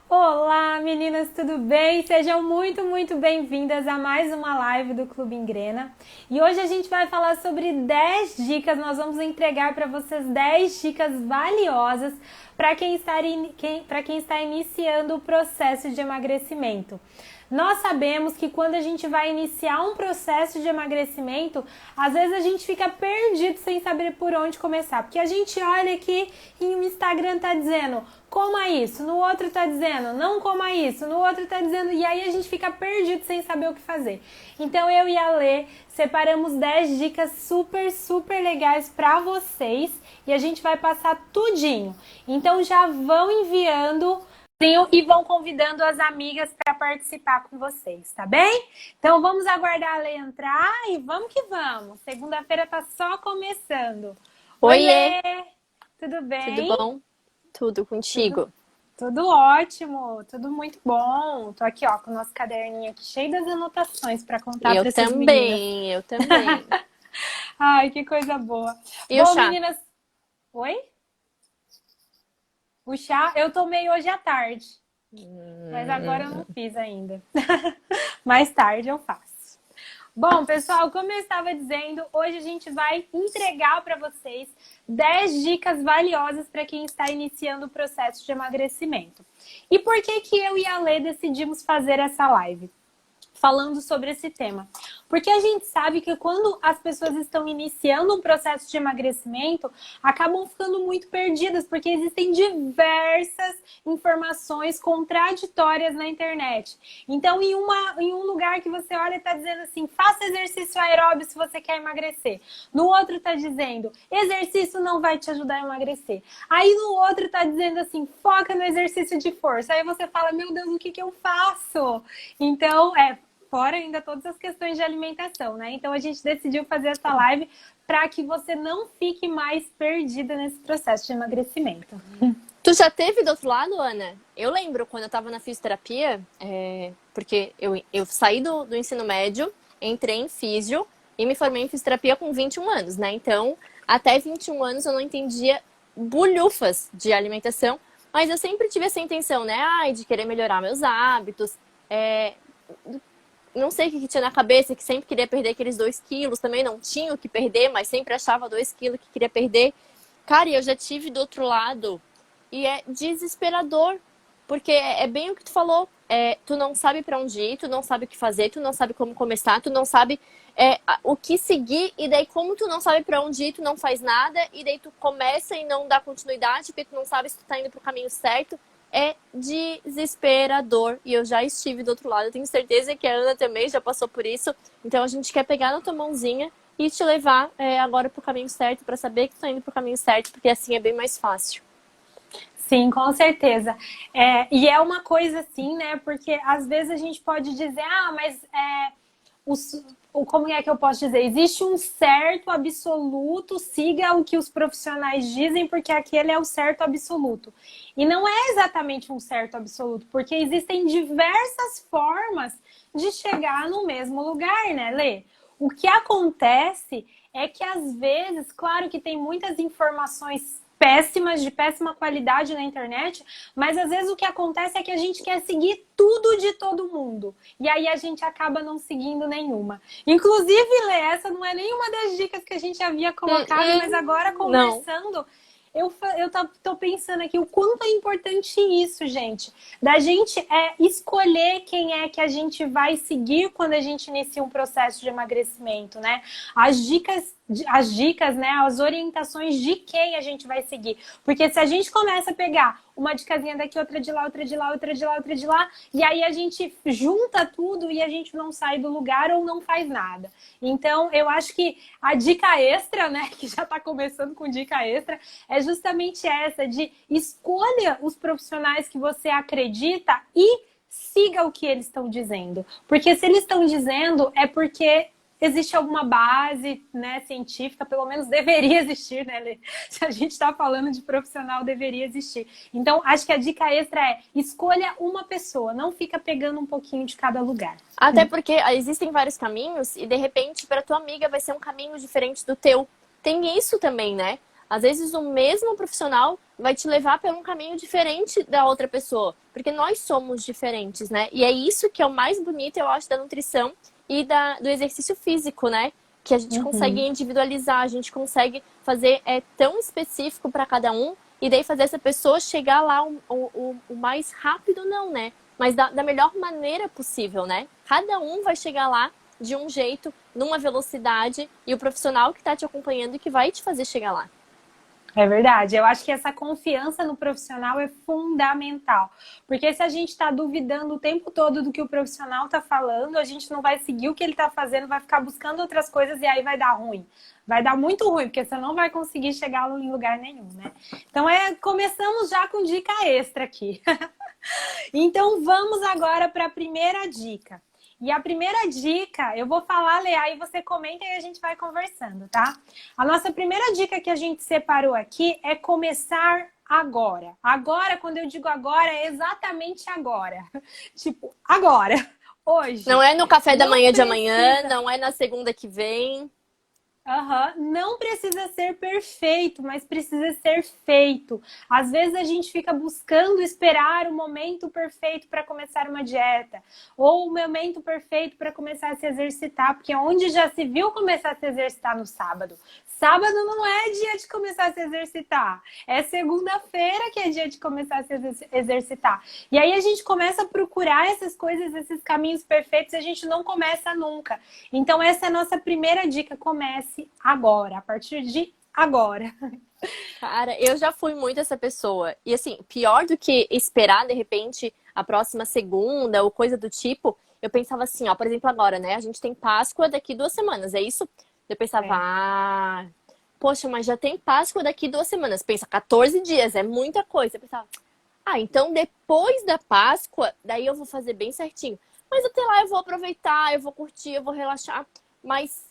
Olá, meninas, tudo bem? Sejam muito bem-vindas a mais uma live do Clube Engrena. E hoje a gente vai falar sobre 10 dicas, nós vamos entregar para vocês 10 dicas valiosas para quem está iniciando o processo de emagrecimento. Nós sabemos que quando a gente vai iniciar um processo de emagrecimento, às vezes a gente fica perdido sem saber por onde começar. Porque a gente olha aqui e o Instagram tá dizendo, coma isso, no outro tá dizendo, não coma isso, no outro tá dizendo, e aí a gente fica perdido sem saber o que fazer. Então eu e a Lê separamos 10 dicas super legais para vocês e a gente vai passar tudinho. Então já vão enviando e vão convidando as amigas para participar com vocês, tá bem? Então vamos aguardar a Lê entrar e vamos que vamos. Segunda-feira tá só começando. Oi, Oiê, Lê! Tudo tudo bem? bom? Tudo contigo? Tudo ótimo, tudo muito bom. Tô aqui, ó, com o nosso caderninho aqui cheio das anotações para contar para essas meninas. Eu também. Ai, que coisa boa. E o Bom, chá? meninas, oi? O chá eu tomei hoje à tarde, mas agora eu não fiz ainda. Mais tarde eu faço. Bom, pessoal, como eu estava dizendo, hoje a gente vai entregar para vocês 10 dicas valiosas para quem está iniciando o processo de emagrecimento. E por que que eu e a Lê decidimos fazer essa live? Falando sobre esse tema. Porque a gente sabe que quando as pessoas estão iniciando um processo de emagrecimento, acabam ficando muito perdidas, porque existem diversas informações contraditórias na internet. Então, em um lugar que você olha, está dizendo assim, faça exercício aeróbio se você quer emagrecer. No outro está dizendo, exercício não vai te ajudar a emagrecer. Aí no outro está dizendo assim, foca no exercício de força. Aí você fala, meu Deus, o que que eu faço? Então, fora ainda todas as questões de alimentação, né? Então a gente decidiu fazer essa live para que você não fique mais perdida nesse processo de emagrecimento. Tu já teve do outro lado, Ana? Eu lembro quando eu tava na fisioterapia, porque eu saí do ensino médio, entrei em físio e me formei em fisioterapia com 21 anos, né? Então, até 21 anos eu não entendia bulhufas de alimentação, mas eu sempre tive essa intenção, né? De querer melhorar meus hábitos, não sei o que tinha na cabeça, que sempre queria perder aqueles 2 quilos, também não tinha o que perder, mas sempre achava 2 quilos que queria perder. Cara, e eu já tive do outro lado e é desesperador, porque é bem o que tu falou, tu não sabe pra onde ir, tu não sabe o que fazer, tu não sabe como começar, tu não sabe o que seguir, e daí como tu não sabe pra onde ir, tu não faz nada, e daí tu começa e não dá continuidade, porque tu não sabe se tu tá indo pro caminho certo. É desesperador. E eu já estive do outro lado. Eu tenho certeza que a Ana também já passou por isso. Então a gente quer pegar na tua mãozinha e te levar agora pro caminho certo, para saber que tu tá indo pro caminho certo, porque assim é bem mais fácil. Sim, com certeza. E é uma coisa assim, né? Porque às vezes a gente pode dizer, mas como é que eu posso dizer? Existe um certo absoluto, siga o que os profissionais dizem, porque aquele é o certo absoluto. E não é exatamente um certo absoluto, porque existem diversas formas de chegar no mesmo lugar, né, Lê? O que acontece é que às vezes, claro que tem muitas informações péssimas, de péssima qualidade na internet, mas às vezes o que acontece é que a gente quer seguir tudo de todo mundo. E aí a gente acaba não seguindo nenhuma. Inclusive, Lê, essa não é nenhuma das dicas que a gente havia colocado, mas agora Não. conversando, eu tô pensando aqui o quanto é importante isso, gente. Da gente escolher quem é que a gente vai seguir quando a gente inicia um processo de emagrecimento, né? As dicas, né? As orientações de quem a gente vai seguir. Porque se a gente começa a pegar uma dicasinha daqui, outra de lá, outra de lá, outra de lá, outra de lá, e aí a gente junta tudo e a gente não sai do lugar ou não faz nada. Então, eu acho que a dica extra, né, que já está começando com dica extra, é justamente essa, de escolha os profissionais que você acredita e siga o que eles estão dizendo. Porque se eles estão dizendo, é porque existe alguma base, né, científica, pelo menos deveria existir, né, Lê? Se a gente está falando de profissional, deveria existir. Então, acho que a dica extra é escolha uma pessoa, não fica pegando um pouquinho de cada lugar. Até porque existem vários caminhos e de repente para tua amiga vai ser um caminho diferente do teu. Tem isso também, né? Às vezes o mesmo profissional vai te levar para um caminho diferente da outra pessoa, porque nós somos diferentes, né? E é isso que é o mais bonito, eu acho, da nutrição e do exercício físico, né? Que a gente consegue individualizar, a gente consegue fazer tão específico para cada um, e daí fazer essa pessoa chegar lá o mais rápido, não, né? Mas da melhor maneira possível, né? Cada um vai chegar lá de um jeito, numa velocidade, e o profissional que está te acompanhando e que vai te fazer chegar lá. É verdade. Eu acho que essa confiança no profissional é fundamental. Porque se a gente está duvidando o tempo todo do que o profissional está falando, a gente não vai seguir o que ele está fazendo, vai ficar buscando outras coisas e aí vai dar ruim. Vai dar muito ruim, porque você não vai conseguir chegar em lugar nenhum, né? Então, começamos já com dica extra aqui. Então, vamos agora para a primeira dica. E a primeira dica, eu vou falar, Lê, aí você comenta e a gente vai conversando, tá? A nossa primeira dica que a gente separou aqui é começar agora. Agora, quando eu digo agora, é exatamente agora. Tipo, agora, hoje. Não é no café da manhã de amanhã, não é na segunda que vem. Não precisa ser perfeito, mas precisa ser feito. Às vezes a gente fica buscando esperar o momento perfeito para começar uma dieta, ou o momento perfeito para começar a se exercitar, porque onde já se viu começar a se exercitar no sábado? Sábado não é dia de começar a se exercitar, é segunda-feira que é dia de começar a se exercitar. E aí a gente começa a procurar essas coisas, esses caminhos perfeitos, e a gente não começa nunca. Então essa é a nossa primeira dica, comece agora, a partir de agora. Cara, eu já fui muito essa pessoa. E assim, pior do que esperar, de repente, a próxima segunda ou coisa do tipo, eu pensava assim, ó, por exemplo, agora, né? A gente tem Páscoa daqui 2 semanas, é isso? Eu pensava, poxa, mas já tem Páscoa daqui 2 semanas. Pensa, 14 dias, é muita coisa. Eu pensava, então depois da Páscoa, daí eu vou fazer bem certinho. Mas até lá eu vou aproveitar, eu vou curtir, eu vou relaxar. Mas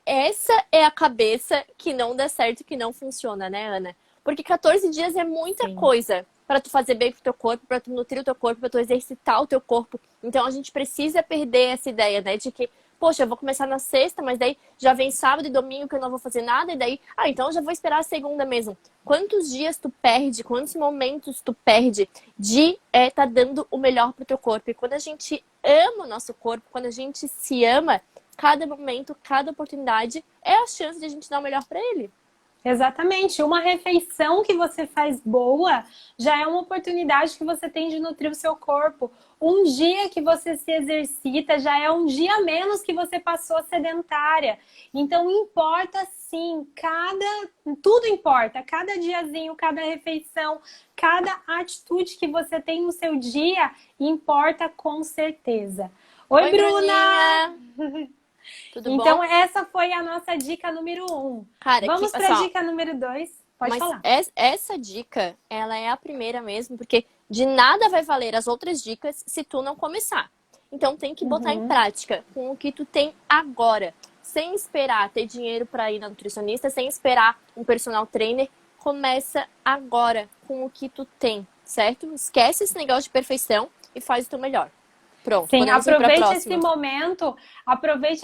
essa é a cabeça que não dá certo, que não funciona, né, Ana? Porque 14 dias é muita coisa para tu fazer bem pro teu corpo, para tu nutrir o teu corpo, para tu exercitar o teu corpo. Então a gente precisa perder essa ideia, né, de que, poxa, eu vou começar na sexta, mas daí já vem sábado e domingo que eu não vou fazer nada, e daí, então eu já vou esperar a segunda mesmo. Quantos dias tu perde, quantos momentos tu perde de tá dando o melhor pro teu corpo? E quando a gente ama o nosso corpo, quando a gente se ama, cada momento, cada oportunidade é a chance de a gente dar o melhor para ele. Exatamente. Uma refeição que você faz boa já é uma oportunidade que você tem de nutrir o seu corpo. Um dia que você se exercita já é um dia a menos que você passou sedentária. Então importa sim, tudo importa. Cada diazinho, cada refeição, cada atitude que você tem no seu dia importa com certeza. Oi, Bruna! Tudo então, bom? essa foi a nossa dica número 1. Cara, vamos para a dica número 2. Pode falar. Essa dica, ela é a primeira mesmo, porque de nada vai valer as outras dicas se tu não começar. Então, tem que botar em prática com o que tu tem agora. Sem esperar ter dinheiro para ir na nutricionista, sem esperar um personal trainer. Começa agora com o que tu tem, certo? Esquece esse negócio de perfeição e faz o teu melhor. Pronto, sim, aproveite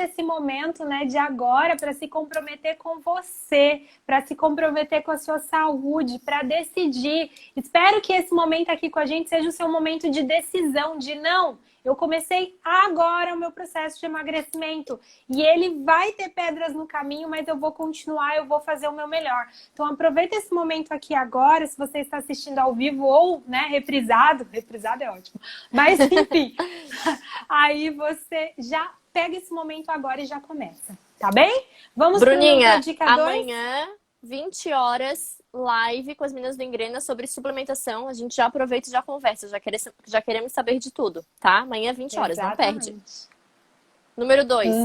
esse momento, né, de agora para se comprometer com você, para se comprometer com a sua saúde, para decidir. Espero que esse momento aqui com a gente seja o seu momento de decisão, de não, eu comecei agora o meu processo de emagrecimento e ele vai ter pedras no caminho, mas eu vou continuar, eu vou fazer o meu melhor. Então aproveita esse momento aqui agora, se você está assistindo ao vivo ou, né, reprisado é ótimo, mas enfim, aí você já pega esse momento agora e já começa, tá bem? Vamos Bruninha, para a dica 2? Amanhã, 20 horas, live com as meninas do Engrena sobre suplementação. A gente já aproveita e já conversa. Já queremos saber de tudo, tá? Amanhã, 20 horas, Exatamente. não perde. Número 2.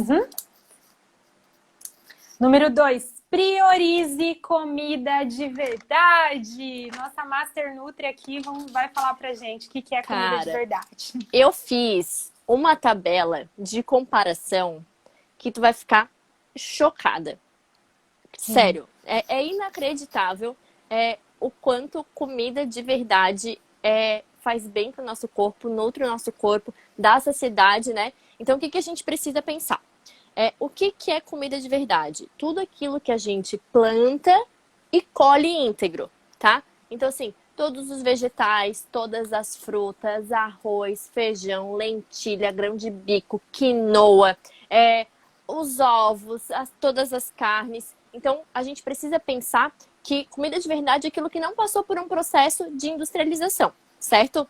Número 2. Priorize comida de verdade. Nossa Master Nutri aqui vai falar pra gente o que é comida de verdade. Eu fiz uma tabela de comparação que tu vai ficar chocada. Sério, é inacreditável o quanto comida de verdade faz bem pro nosso corpo, nutre o nosso corpo, dá saciedade, né? Então, o que a gente precisa pensar? O que é comida de verdade? Tudo aquilo que a gente planta e colhe íntegro, tá? Então, assim, todos os vegetais, todas as frutas, arroz, feijão, lentilha, grão de bico, quinoa, os ovos, todas as carnes. Então, a gente precisa pensar que comida de verdade é aquilo que não passou por um processo de industrialização, certo?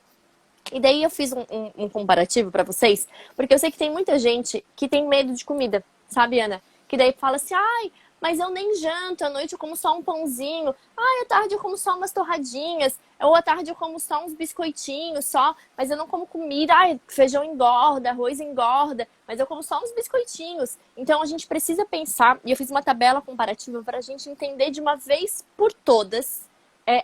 E daí eu fiz um comparativo pra vocês, porque eu sei que tem muita gente que tem medo de comida, sabe, Ana? Que daí fala assim, ai, mas eu nem janto, à noite eu como só um pãozinho, ai, à tarde eu como só umas torradinhas, ou à tarde eu como só uns biscoitinhos só, mas eu não como comida, ai, feijão engorda, arroz engorda, mas eu como só uns biscoitinhos. Então a gente precisa pensar, e eu fiz uma tabela comparativa pra gente entender de uma vez por todas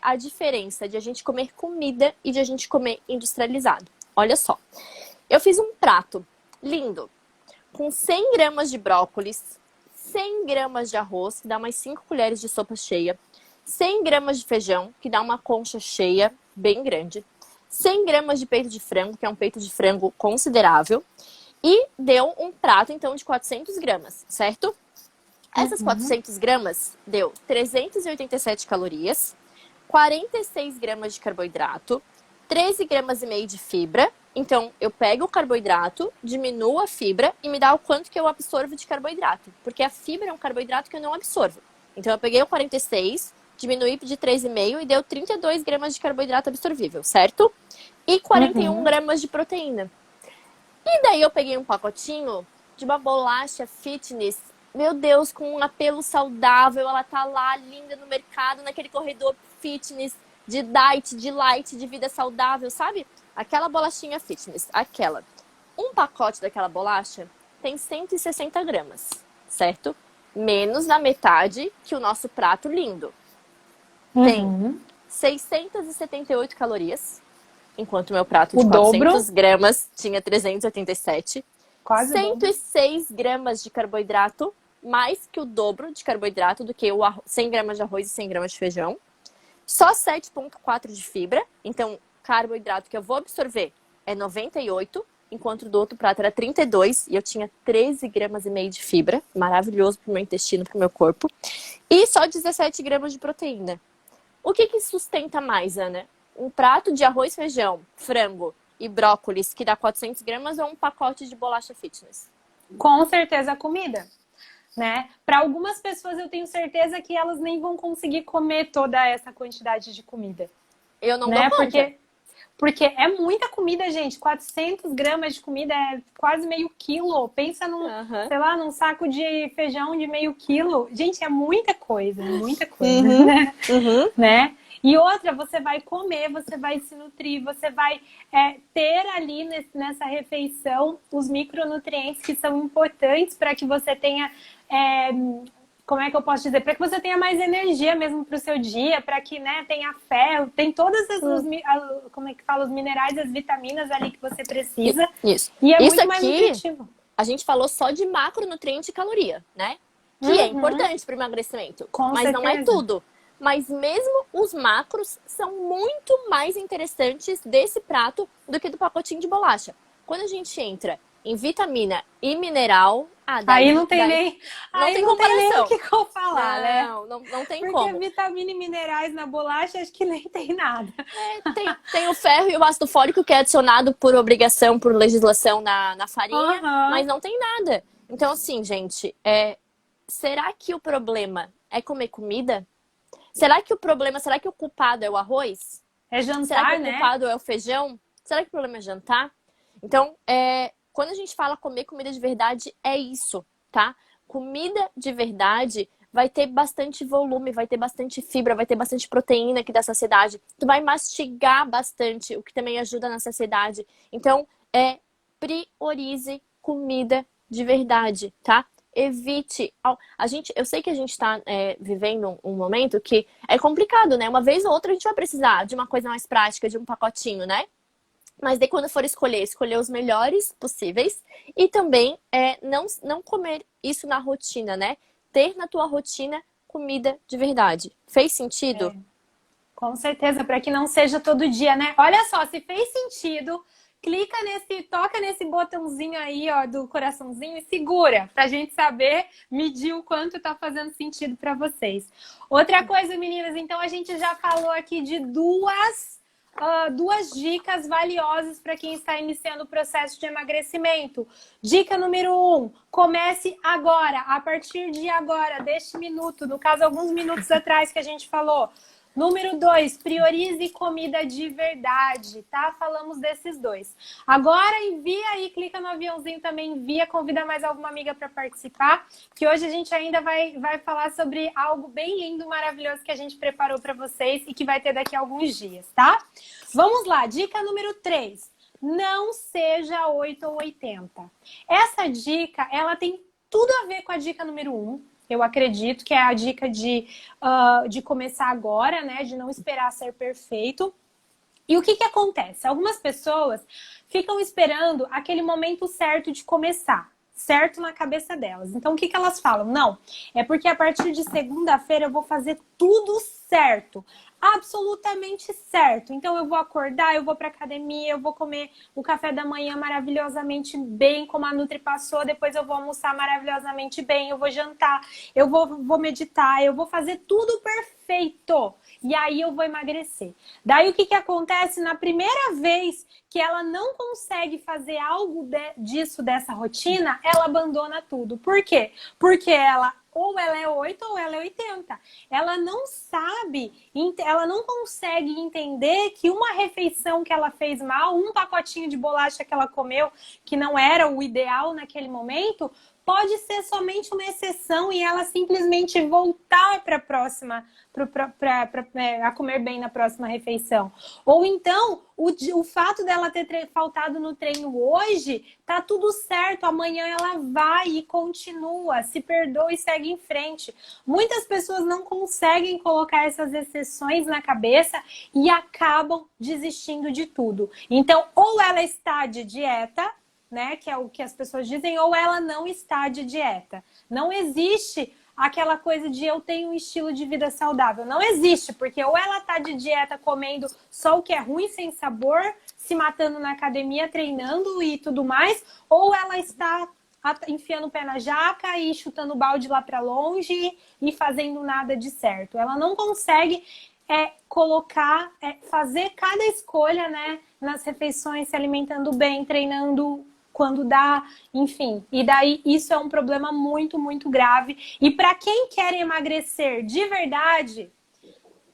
a diferença de a gente comer comida e de a gente comer industrializado. Olha só, eu fiz um prato lindo, com 100 gramas de brócolis, 100 gramas de arroz, que dá umas 5 colheres de sopa cheia, 100 gramas de feijão, que dá uma concha cheia, bem grande, 100 gramas de peito de frango, que é um peito de frango considerável, e deu um prato, então, de 400 gramas, certo? Essas 400 gramas deu 387 calorias, 46 gramas de carboidrato, 13 gramas e meio de fibra. Então, eu pego o carboidrato, diminuo a fibra e me dá o quanto que eu absorvo de carboidrato. Porque a fibra é um carboidrato que eu não absorvo. Então, eu peguei o 46, diminuí de 3,5 e deu 32 gramas de carboidrato absorvível, certo? E 41 gramas de proteína. E daí eu peguei um pacotinho de uma bolacha fitness, meu Deus, com um apelo saudável, ela tá lá linda no mercado, naquele corredor fitness, de diet, de light, de vida saudável, sabe? Aquela bolachinha fitness, aquela. Um pacote daquela bolacha tem 160 gramas, certo? Menos da metade que o nosso prato lindo. Tem 678 calorias, enquanto o meu prato de 400 gramas tinha 387. Quase 106 gramas de carboidrato, mais que o dobro de carboidrato do que 100 gramas de arroz e 100 gramas de feijão. Só 7,4 de fibra, então carboidrato que eu vou absorver é 98, enquanto do outro prato era 32 e eu tinha 13 gramas e meio de fibra, maravilhoso pro meu intestino, pro meu corpo. E só 17 gramas de proteína. O que sustenta mais, Ana? Um prato de arroz, feijão, frango e brócolis que dá 400 gramas ou um pacote de bolacha fitness? Com certeza a comida, né? Para algumas pessoas eu tenho certeza que elas nem vão conseguir comer toda essa quantidade de comida. Eu não dou conta. Porque é muita comida, gente. 400 gramas de comida é quase meio quilo. Pensa num, sei lá, num saco de feijão de meio quilo. Gente, é muita coisa, né? Né? E outra, você vai comer, você vai se nutrir, você vai ter ali nessa refeição os micronutrientes que são importantes para que você tenha... como é que eu posso dizer? Para que você tenha mais energia mesmo para o seu dia, para que, né, tenha ferro, tem todas como é que fala, os minerais, as vitaminas ali que você precisa. Isso. E é isso muito aqui, mais nutritivo. A gente falou só de macronutriente e caloria, né? Que é importante para o emagrecimento. Mas certeza. não é tudo. Mas mesmo os macros são muito mais interessantes desse prato do que do pacotinho de bolacha. Quando a gente entra em vitamina e mineral... aí não tem nem comparação. O que eu falar, né? Não tem porque como. Porque vitamina e minerais na bolacha, acho que nem tem nada. Tem o ferro e o ácido fólico que é adicionado por obrigação, por legislação na farinha, mas não tem nada. Então, assim, gente, será que o problema é comer comida? Será que o culpado é o arroz? É jantar, será que né? o culpado é o feijão? Será que o problema é jantar? Então, quando a gente fala comer comida de verdade, é isso, tá? Comida de verdade vai ter bastante volume, vai ter bastante fibra, vai ter bastante proteína que dá saciedade. Tu vai mastigar bastante, o que também ajuda na saciedade. Então, priorize comida de verdade, tá? Evite. Eu sei que a gente tá vivendo um momento que é complicado, né? Uma vez ou outra a gente vai precisar de uma coisa mais prática, de um pacotinho, né? Mas daí quando for escolher os melhores possíveis e também não comer isso na rotina, né? Ter na tua rotina comida de verdade. Fez sentido? Com certeza, para que não seja todo dia, né? Olha só, se fez sentido, clica toca nesse botãozinho aí, ó, do coraçãozinho e segura, pra gente saber medir o quanto tá fazendo sentido para vocês. Outra coisa, meninas, então a gente já falou aqui de duas dicas valiosas para quem está iniciando o processo de emagrecimento. Dica número 1, comece agora, a partir de agora, deste minuto, no caso, alguns minutos atrás que a gente falou. Número 2, priorize comida de verdade, tá? Falamos desses dois. Agora envia aí, clica no aviãozinho também, envia, convida mais alguma amiga para participar, que hoje a gente ainda vai falar sobre algo bem lindo, maravilhoso que a gente preparou para vocês e que vai ter daqui a alguns dias, tá? Vamos lá, dica número 3, não seja 8 ou 80. Essa dica, ela tem tudo a ver com a dica número 1. Eu acredito que é a dica de começar agora, né? De não esperar ser perfeito. E o que acontece? Algumas pessoas ficam esperando aquele momento certo de começar, certo na cabeça delas. Então, o que elas falam? Não, é porque a partir de segunda-feira eu vou fazer tudo certo. Absolutamente certo. Então eu vou acordar, eu vou pra academia, eu vou comer o café da manhã maravilhosamente bem, como a Nutri passou, depois eu vou almoçar maravilhosamente bem, eu vou jantar, eu vou meditar, eu vou fazer tudo perfeito. E aí eu vou emagrecer. Daí o que acontece? Na primeira vez que ela não consegue fazer algo dessa rotina, ela abandona tudo. Por quê? Porque ou ela é 8 ou ela é 80. Ela não sabe, ela não consegue entender que uma refeição que ela fez mal, um pacotinho de bolacha que ela comeu, que não era o ideal naquele momento, pode ser somente uma exceção e ela simplesmente voltar para a próxima, a comer bem na próxima refeição. Ou então, o fato dela ter faltado no treino hoje, tá tudo certo, amanhã ela vai e continua, se perdoa e segue em frente. Muitas pessoas não conseguem colocar essas exceções na cabeça e acabam desistindo de tudo. Então, ou ela está de dieta, né, que é o que as pessoas dizem, ou ela não está de dieta. Não existe aquela coisa de eu tenho um estilo de vida saudável. Não existe, porque ou ela está de dieta comendo só o que é ruim, sem sabor, se matando na academia, treinando e tudo mais, ou ela está enfiando o pé na jaca e chutando o balde lá para longe e fazendo nada de certo. Ela não consegue fazer cada escolha, né, nas refeições, se alimentando bem, treinando quando dá, enfim. E daí isso é um problema muito, muito grave. E para quem quer emagrecer de verdade,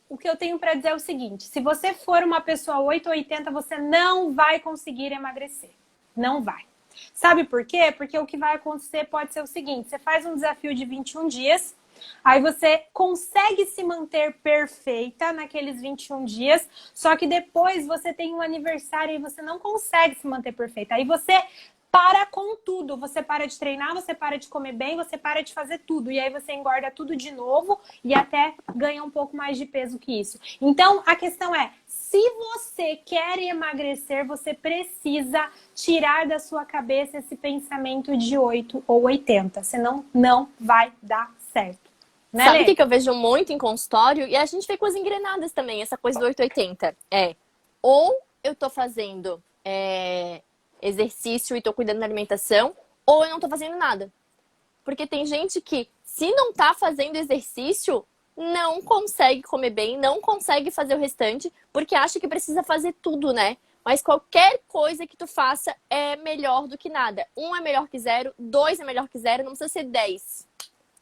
o que eu tenho para dizer é o seguinte: se você for uma pessoa 8 ou 80, você não vai conseguir emagrecer. Não vai. Sabe por quê? Porque o que vai acontecer pode ser o seguinte: você faz um desafio de 21 dias, aí você consegue se manter perfeita naqueles 21 dias, só que depois você tem um aniversário e você não consegue se manter perfeita. Aí você para com tudo. Você para de treinar, você para de comer bem, você para de fazer tudo. E aí você engorda tudo de novo e até ganha um pouco mais de peso que isso. Então, a questão é, se você quer emagrecer, você precisa tirar da sua cabeça esse pensamento de 8 ou 80. Senão, não vai dar certo. Né, Sabe o Lê? que eu vejo muito em consultório? E a gente vê com as engrenadas também, essa coisa do 880. Ou eu tô fazendo exercício e tô cuidando da alimentação, ou eu não tô fazendo nada. Porque tem gente que, se não tá fazendo exercício, não consegue comer bem, não consegue fazer o restante, porque acha que precisa fazer tudo, né? Mas qualquer coisa que tu faça é melhor do que nada. 1 é melhor que 0, 2 é melhor que 0, não precisa ser 10.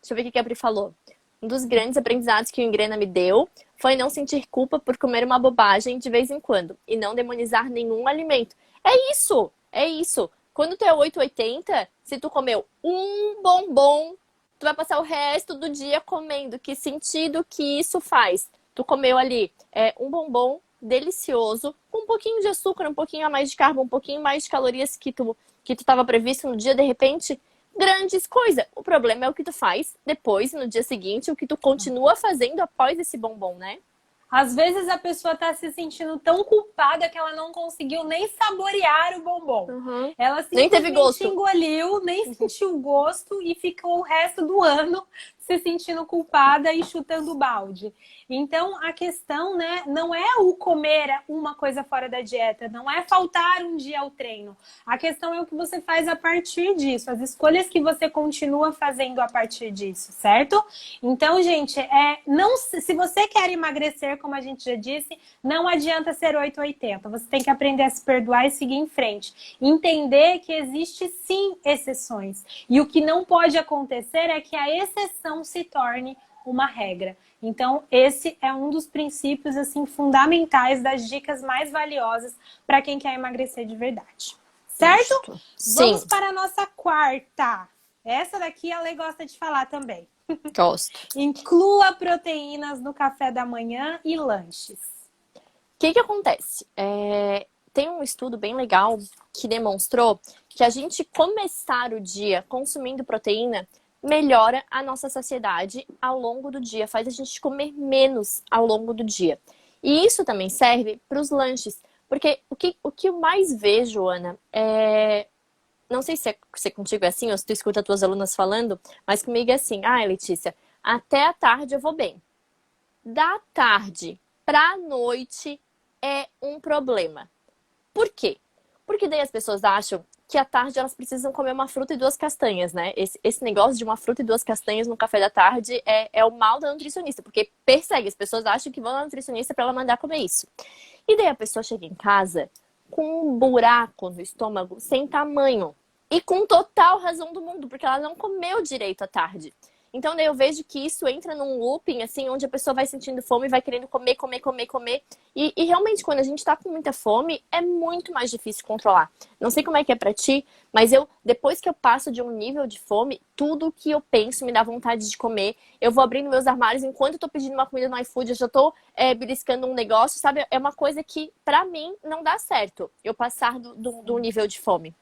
Deixa eu ver o que a Pri falou. Um dos grandes aprendizados que o Engrena me deu foi não sentir culpa por comer uma bobagem de vez em quando e não demonizar nenhum alimento. É isso! É isso. Quando tu é 880, se tu comeu um bombom, tu vai passar o resto do dia comendo. Que sentido que isso faz? Tu comeu ali um bombom delicioso, com um pouquinho de açúcar, um pouquinho a mais de carbo, um pouquinho mais de calorias que tu estava previsto no dia, de repente, grandes coisas. O problema é o que tu faz depois, no dia seguinte, o que tu continua fazendo após esse bombom, né? Às vezes a pessoa tá se sentindo tão culpada que ela não conseguiu nem saborear o bombom. Uhum. Ela Nem teve simplesmente gosto. engoliu, nem sentiu o gosto e ficou o resto do ano se sentindo culpada e chutando o balde. Então, a questão, né, não é o comer uma coisa fora da dieta, não é faltar um dia ao treino. A questão é o que você faz a partir disso, as escolhas que você continua fazendo a partir disso, certo? Então, gente, não, se você quer emagrecer, como a gente já disse, não adianta ser 880. Você tem que aprender a se perdoar e seguir em frente. Entender que existe sim exceções. E o que não pode acontecer é que a exceção se torne uma regra. Então, esse é um dos princípios assim fundamentais, das dicas mais valiosas para quem quer emagrecer de verdade. Certo? Sim. Vamos para a nossa quarta. Essa daqui a Lê gosta de falar também. Gosto. Inclua proteínas no café da manhã e lanches. O que acontece? Tem um estudo bem legal que demonstrou que a gente começar o dia consumindo proteína melhora a nossa saciedade ao longo do dia, faz a gente comer menos ao longo do dia. E isso também serve para os lanches, porque o que eu mais vejo, Ana, não sei se é contigo é assim, ou se tu escuta as tuas alunas falando, mas comigo é assim, Letícia, até a tarde eu vou bem. Da tarde pra noite é um problema. Por quê? Porque daí as pessoas acham que à tarde elas precisam comer uma fruta e 2 castanhas, né? Esse negócio de uma fruta e 2 castanhas no café da tarde é o mal da nutricionista, porque persegue, as pessoas acham que vão na nutricionista para ela mandar comer isso. E daí a pessoa chega em casa com um buraco no estômago sem tamanho e com total razão do mundo, porque ela não comeu direito à tarde. Então, daí eu vejo que isso entra num looping, assim, onde a pessoa vai sentindo fome, vai querendo comer. E realmente, quando a gente tá com muita fome, é muito mais difícil controlar. Não sei como é que é pra ti, mas depois que eu passo de um nível de fome, tudo que eu penso me dá vontade de comer. Eu vou abrindo meus armários, enquanto eu tô pedindo uma comida no iFood, eu já tô beliscando um negócio, sabe? É uma coisa que, pra mim, não dá certo, eu passar do nível de fome.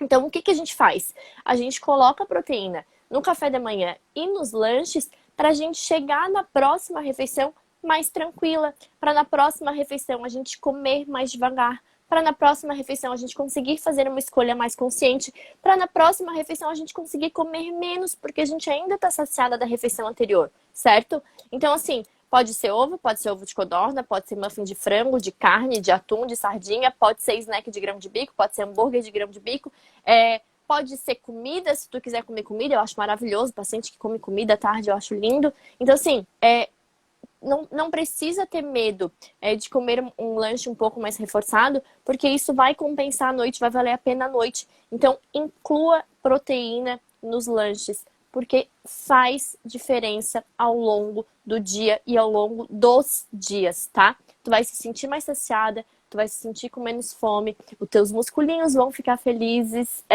Então, o que a gente faz? A gente coloca proteína no café da manhã e nos lanches para a gente chegar na próxima refeição mais tranquila, para na próxima refeição a gente comer mais devagar, para na próxima refeição a gente conseguir fazer uma escolha mais consciente, para na próxima refeição a gente conseguir comer menos, porque a gente ainda está saciada da refeição anterior, certo? Então, assim, pode ser ovo de codorna, pode ser muffin de frango, de carne, de atum, de sardinha, pode ser snack de grão de bico, pode ser hambúrguer de grão de bico, pode ser comida, se tu quiser comer comida, eu acho maravilhoso. Paciente que come comida à tarde, eu acho lindo. Então, assim, não precisa ter medo de comer um lanche um pouco mais reforçado, porque isso vai compensar a noite, vai valer a pena a noite. Então, inclua proteína nos lanches, porque faz diferença ao longo do dia e ao longo dos dias, tá? Tu vai se sentir mais saciada, tu vai se sentir com menos fome, os teus musculinhos vão ficar felizes,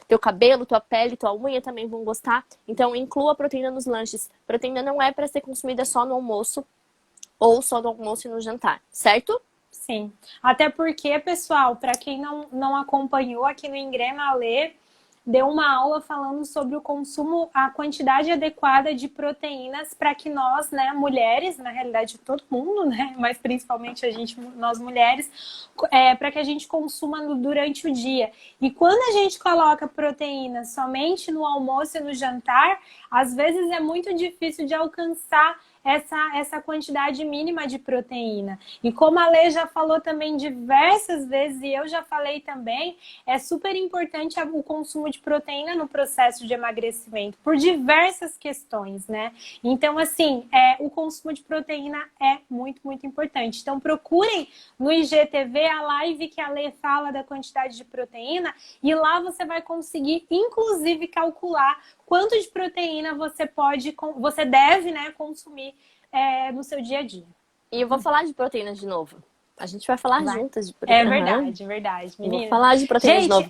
teu cabelo, tua pele, tua unha também vão gostar. Então, inclua a proteína nos lanches. Proteína não é para ser consumida só no almoço ou só no almoço e no jantar, certo? Sim. Até porque, pessoal, para quem não acompanhou aqui no Engrena, a Lê deu uma aula falando sobre o consumo, a quantidade adequada de proteínas para que nós, né, mulheres, na realidade todo mundo, né, mas principalmente nós mulheres, para que a gente consuma durante o dia. E quando a gente coloca proteína somente no almoço e no jantar, às vezes é muito difícil de alcançar essa quantidade mínima de proteína. E como a Lê já falou também diversas vezes, e eu já falei também, é super importante o consumo de proteína no processo de emagrecimento, por diversas questões, né? Então, assim, o consumo de proteína é muito, muito importante. Então, procurem no IGTV a live que a Lê fala da quantidade de proteína, e lá você vai conseguir, inclusive, calcular quanto de proteína você deve, né, consumir no seu dia a dia. E eu vou falar de proteína de novo. A gente vai falar juntas de proteína. É verdade, menina. Vou falar de proteína de novo.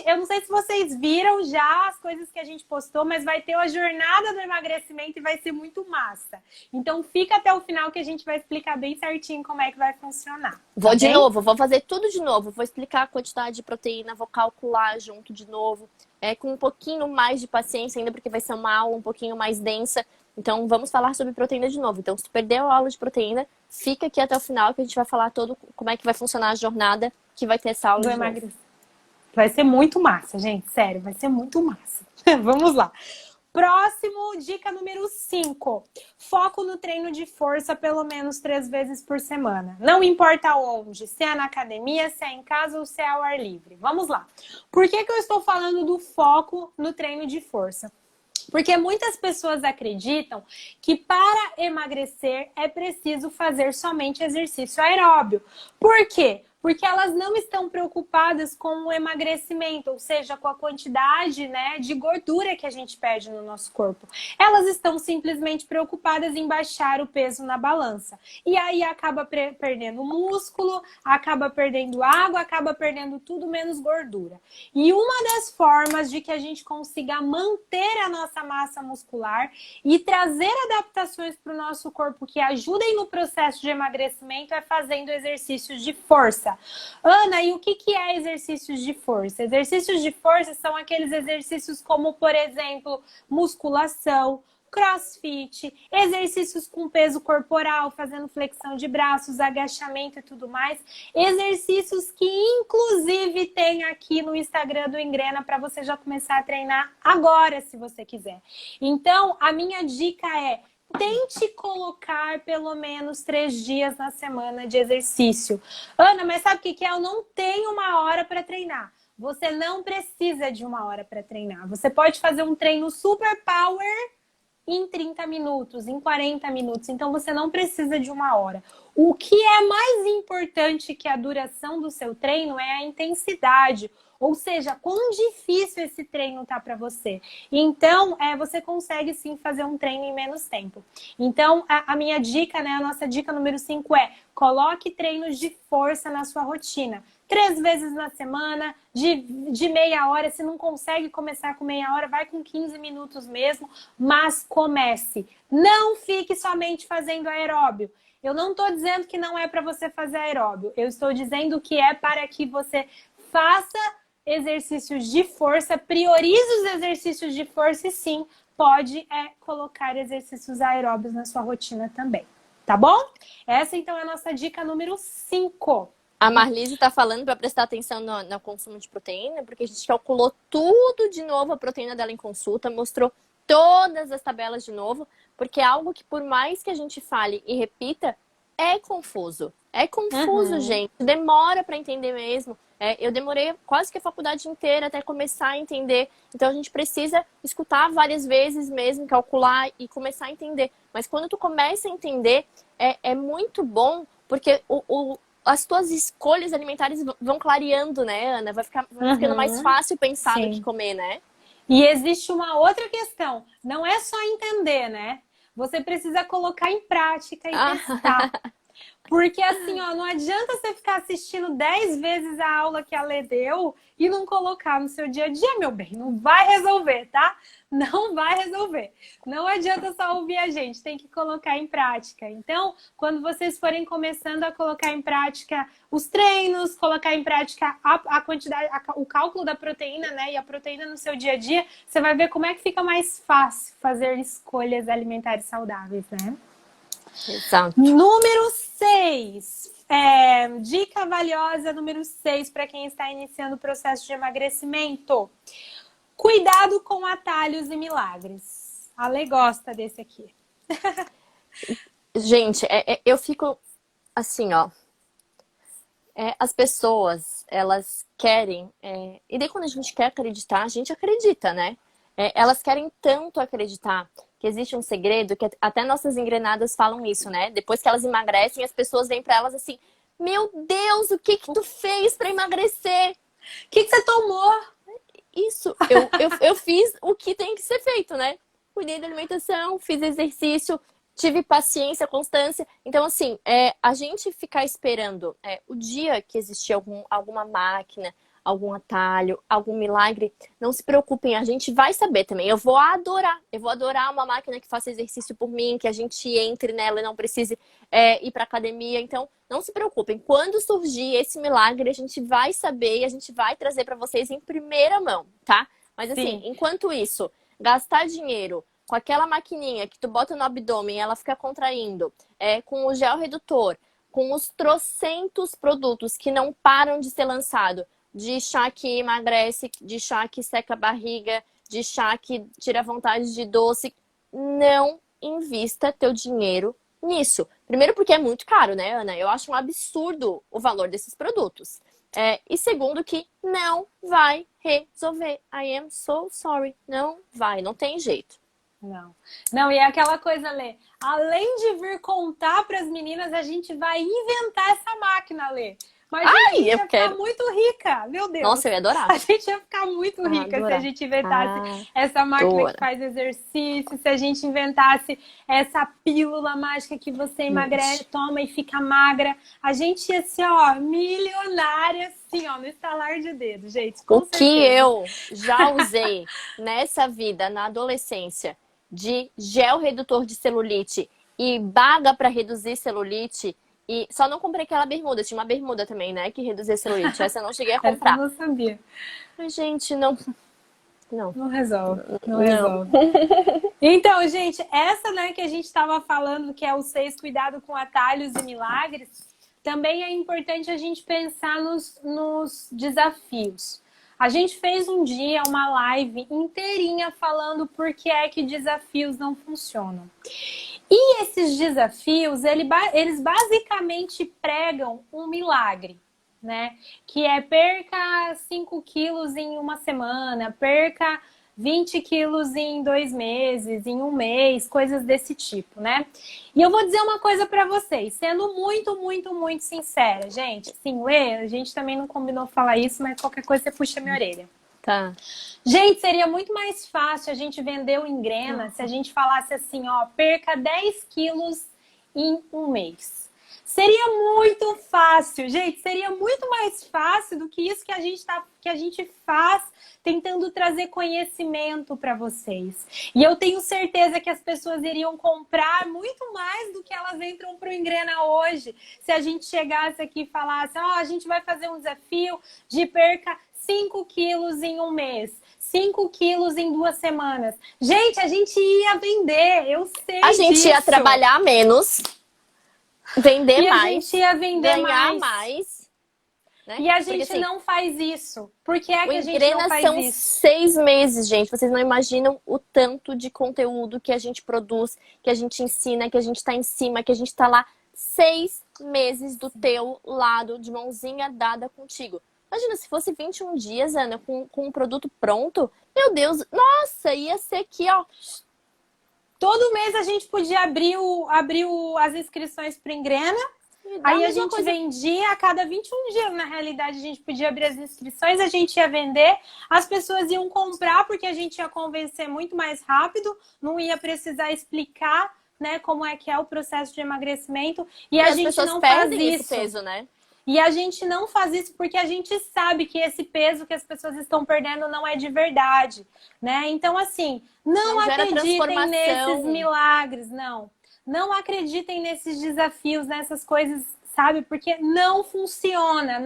Eu não sei se vocês viram já as coisas que a gente postou, mas vai ter a jornada do emagrecimento e vai ser muito massa. Então fica até o final que a gente vai explicar bem certinho como é que vai funcionar. Vou de novo, vou fazer tudo de novo. Vou explicar a quantidade de proteína, vou calcular junto de novo. Com um pouquinho mais de paciência ainda, porque vai ser uma aula um pouquinho mais densa. Então, vamos falar sobre proteína de novo. Então, se tu perdeu a aula de proteína, fica aqui até o final que a gente vai falar como é que vai funcionar a jornada que vai ter essa aula de novo. Vai ser muito massa, gente. Sério, vai ser muito massa. Vamos lá. Próximo, dica número 5. Foco no treino de força pelo menos 3 vezes por semana. Não importa onde, se é na academia, se é em casa ou se é ao ar livre. Vamos lá. Por que eu estou falando do foco no treino de força? Porque muitas pessoas acreditam que para emagrecer é preciso fazer somente exercício aeróbio. Por quê? Porque elas não estão preocupadas com o emagrecimento, ou seja, com a quantidade, né, de gordura que a gente perde no nosso corpo. Elas estão simplesmente preocupadas em baixar o peso na balança. E aí acaba perdendo músculo, acaba perdendo água, acaba perdendo tudo menos gordura. E uma das formas de que a gente consiga manter a nossa massa muscular e trazer adaptações para o nosso corpo que ajudem no processo de emagrecimento é fazendo exercícios de força. Ana, e o que é exercícios de força? Exercícios de força são aqueles exercícios como, por exemplo, musculação, crossfit, exercícios com peso corporal, fazendo flexão de braços, agachamento e tudo mais. Exercícios que, inclusive, tem aqui no Instagram do Engrena para você já começar a treinar agora, se você quiser. Então, a minha dica é: tente colocar pelo menos 3 dias na semana de exercício. Ana, mas sabe o que é? Eu não tenho uma hora para treinar. Você não precisa de uma hora para treinar. Você pode fazer um treino super power em 30 minutos, em 40 minutos. Então, você não precisa de uma hora. O que é mais importante que a duração do seu treino é a intensidade. Ou seja, quão difícil esse treino tá para você. Então, você consegue sim fazer um treino em menos tempo. Então, a minha dica, né, a nossa dica número 5 é: coloque treinos de força na sua rotina. 3 vezes na semana, de meia hora. Se não consegue começar com meia hora, vai com 15 minutos mesmo, mas comece. Não fique somente fazendo aeróbio. Eu não estou dizendo que não é para você fazer aeróbio. Eu estou dizendo que é para que você faça exercícios de força, priorize os exercícios de força e sim, pode colocar exercícios aeróbios na sua rotina também. Tá bom? Essa então é a nossa dica número 5. A Marlise está falando para prestar atenção no consumo de proteína, porque a gente calculou tudo de novo, a proteína dela em consulta, mostrou todas as tabelas de novo, porque é algo que, por mais que a gente fale e repita, é confuso. É confuso, gente. Demora para entender mesmo. Eu demorei quase que a faculdade inteira até começar a entender. Então, a gente precisa escutar várias vezes mesmo, calcular e começar a entender. Mas quando tu começa a entender, é muito bom, porque as tuas escolhas alimentares vão clareando, né, Ana? Vai ficando mais fácil pensar no que comer, né? E existe uma outra questão. Não é só entender, né? Você precisa colocar em prática e testar. Porque assim, ó, não adianta você ficar assistindo 10 vezes a aula que a Lê deu e não colocar no seu dia a dia, meu bem. Não vai resolver, tá? Não vai resolver. Não adianta só ouvir a gente, tem que colocar em prática. Então, quando vocês forem começando a colocar em prática os treinos, colocar em prática a quantidade, o cálculo da proteína, né? E a proteína no seu dia a dia, você vai ver como é que fica mais fácil fazer escolhas alimentares saudáveis, né? Exato. Número 6. Dica valiosa número 6 para quem está iniciando o processo de emagrecimento. Cuidado com atalhos e milagres. A Lê gosta desse aqui. Gente, eu fico assim, ó. As pessoas, elas querem... e daí quando a gente quer acreditar, a gente acredita, né? Elas querem tanto acreditar que existe um segredo, que até nossas engrenadas falam isso, né? Depois que elas emagrecem, as pessoas vêm pra elas assim: meu Deus, o que tu fez pra emagrecer? O que você tomou? Isso, eu fiz o que tem que ser feito, né? Cuidei da alimentação, fiz exercício, tive paciência, constância. Então, assim, a gente ficar esperando o dia que existir alguma máquina, algum atalho, algum milagre, não se preocupem, a gente vai saber também. Eu vou adorar uma máquina que faça exercício por mim, que a gente entre nela e não precise ir pra academia. Então, não se preocupem. Quando surgir esse milagre, a gente vai saber e a gente vai trazer pra vocês em primeira mão, tá? Mas assim, enquanto isso, gastar dinheiro com aquela maquininha que tu bota no abdômen e ela fica contraindo, com o gel redutor, com os trocentos produtos que não param de ser lançado, de chá que emagrece, de chá que seca a barriga, de chá que tira vontade de doce. Não invista teu dinheiro nisso. Primeiro porque é muito caro, né, Ana? Eu acho um absurdo o valor desses produtos. E segundo que não vai resolver. I am so sorry. Não vai, não tem jeito. Não. Não, e é aquela coisa, Lê. Além de vir contar para as meninas, a gente vai inventar essa máquina, Lê. Imagina, a gente ia ficar muito rica, meu Deus. Nossa, eu ia adorar. A gente ia ficar muito rica se a gente inventasse essa máquina que faz exercício, se a gente inventasse essa pílula mágica que você emagrece, toma e fica magra. A gente ia ser, ó, milionária, assim, ó, no estalar de dedo, gente. O que eu já usei nessa vida, na adolescência, de gel redutor de celulite e baga para reduzir celulite. E só não comprei aquela bermuda. Tinha uma bermuda também, né? Que reduzia celulite. Essa eu não cheguei a comprar. Essa eu não sabia. Mas, gente, não resolve. Não resolve. Então, gente, essa, né, que a gente estava falando, que é o 6, cuidado com atalhos e milagres, também é importante a gente pensar nos desafios. A gente fez um dia uma live inteirinha falando por que é que desafios não funcionam. E esses desafios, eles basicamente pregam um milagre, né? Que é perca 5 quilos em uma semana, perca 20 quilos em 2 meses, em um mês, coisas desse tipo, né? E eu vou dizer uma coisa pra vocês, sendo muito, muito, muito sincera, gente. Sim, Lê, a gente também não combinou falar isso, mas qualquer coisa você puxa minha orelha. Tá. Gente, seria muito mais fácil a gente vender o Engrena se a gente falasse assim, ó, perca 10 quilos em um mês. Seria muito fácil, gente, seria muito mais fácil do que isso que a gente faz tentando trazer conhecimento para vocês. E eu tenho certeza que as pessoas iriam comprar muito mais do que elas entram para o Engrena hoje. Se a gente chegasse aqui e falasse, ó, a gente vai fazer um desafio de perca 5 quilos em um mês, 5 quilos em 2 semanas. Gente, a gente ia vender, eu sei disso. A gente ia trabalhar menos, vender mais, a gente ia vender ganhar mais. Né? E a gente assim, não faz isso. Por que é que a gente não faz são isso? 6 meses, gente. Vocês não imaginam o tanto de conteúdo que a gente produz, que a gente ensina, que a gente tá em cima, que a gente tá lá 6 meses do teu lado, de mãozinha dada contigo. Imagina, se fosse 21 dias, Ana, com um produto pronto, meu Deus, nossa, ia ser aqui, ó. Todo mês a gente podia abrir as inscrições para Engrena. Aí a gente vendia a cada 21 dias, na realidade, a gente podia abrir as inscrições, a gente ia vender, as pessoas iam comprar porque a gente ia convencer muito mais rápido, não ia precisar explicar, né, como é que é o processo de emagrecimento. E a gente não faz isso. Peso, né? E a gente não faz isso porque a gente sabe que esse peso que as pessoas estão perdendo não é de verdade, né? Então, assim, não acreditem nesses milagres, não. Não acreditem nesses desafios, nessas coisas, sabe? Porque não funciona,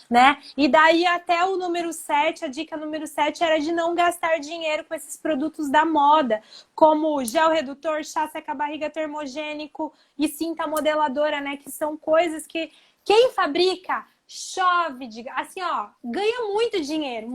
né? E daí até o número 7, a dica número 7 era de não gastar dinheiro com esses produtos da moda, como gel redutor, chá seca-barriga termogênico e cinta modeladora, né? Que são coisas que quem fabrica chove, assim, ó, ganha muito dinheiro,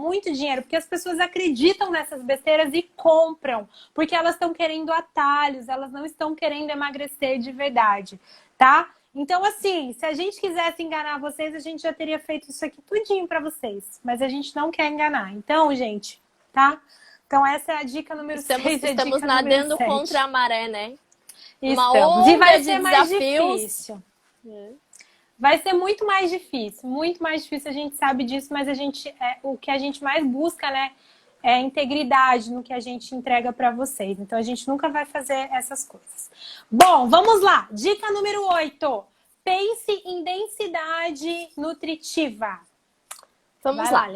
porque as pessoas acreditam nessas besteiras e compram, porque elas estão querendo atalhos, elas não estão querendo emagrecer de verdade, tá? Então, assim, se a gente quisesse enganar vocês, a gente já teria feito isso aqui tudinho pra vocês, mas a gente não quer enganar. Então, gente, tá? Então, essa é a dica número 6. Estamos nadando contra a maré, né? Uma onda e vai ser mais difícil. Vai ser muito mais difícil, a gente sabe disso, mas o que a gente mais busca, né, é integridade no que a gente entrega para vocês. Então, a gente nunca vai fazer essas coisas. Bom, vamos lá. Dica número 8. Pense em densidade nutritiva. Vamos lá.